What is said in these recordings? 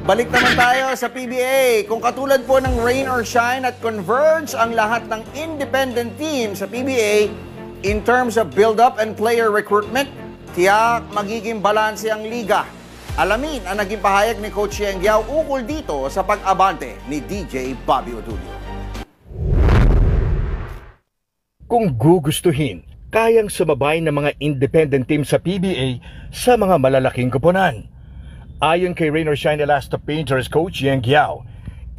Balik naman tayo sa PBA. Kung katulad po ng rain or shine at converge ang lahat ng independent team sa PBA in terms of build-up and player recruitment, tiyak magiging balanse ang liga. Alamin ang naging pahayag ni Coach Yeng Guiao ukol dito sa pag-abante ni DJ Bobby Odulio. Kung gugustuhin, kayang sumabay ng mga independent team sa PBA sa mga malalaking koponan. Ayon kay Rain or Shine Elasta Painters coach Yeng Guiao,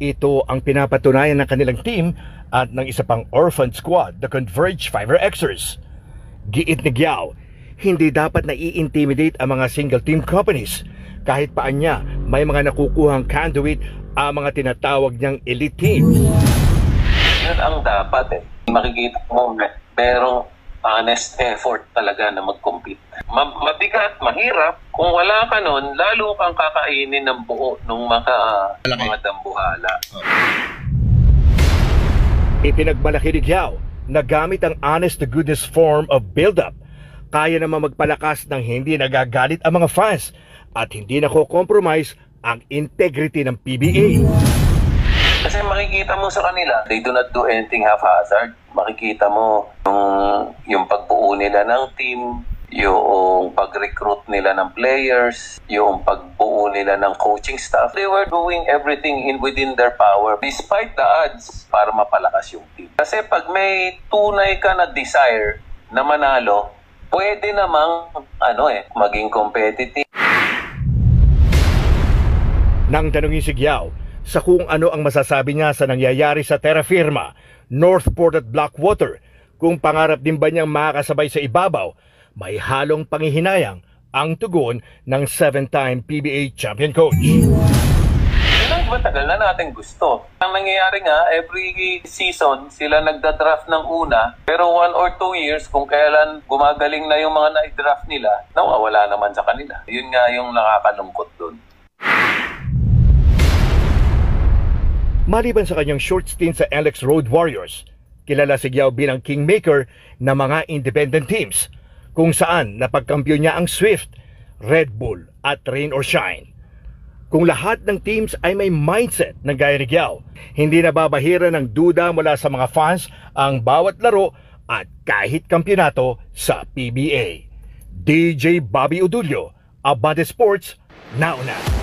ito ang pinapatunayan ng kanilang team at ng isa pang orphan squad, the Converge Fiver Xers. Giit ni Guiao, hindi dapat nai-intimidate ang mga single team companies. Kahit paan niya, may mga nakukuhang conduit ang mga tinatawag niyang elite teams. Yun ang dapat Makikita mo, merong honest effort talaga na mag-compete. Mabigat, mahirap. Kung wala ka nun, lalo kang kakainin ng buo ng mga dambuhala. Ipinagmalaki ni Guiao na gamit ang honest-to-goodness form of build-up, kaya naman magpalakas ng hindi nagagalit ang mga fans at hindi nako-compromise ang integrity ng PBA. Kasi makikita mo sa kanila, they do not do anything haphazard. Makikita mo yung pagbuo nila ng team, yung pag-recruit nila ng players, yung pagbuo nila ng coaching staff. They were doing everything within their power despite the odds para mapalakas yung team. Kasi pag may tunay ka na desire na manalo, pwede namang maging competitive. Nang tanungin si Guiao sa kung ano ang masasabi niya sa nangyayari sa Terra Firma, Northport at Blackwater, kung pangarap din ba niyang makakasabay sa ibabaw, may halong panghihinayang ang tugon ng 7-time PBA champion coach. Ilang matagal na natin gusto. Ang nangyayari nga, every season sila nagda-draft ng una, pero 1 or 2 years kung kailan gumagaling na yung mga na-draft nila, nawawala naman sa kanila. Yun nga yung nakakalungkot doon. Maliban sa kanyang short stint sa LX Road Warriors, kilala si Guiao bilang kingmaker ng mga independent teams, kung saan napagkampiyon niya ang Swift, Red Bull at Rain or Shine. Kung lahat ng teams ay may mindset ng gaya ni Guiao, hindi nababahira ng duda mula sa mga fans ang bawat laro at kahit kampyonato sa PBA. DJ Bobby Odulio, Abante Sports, nauna.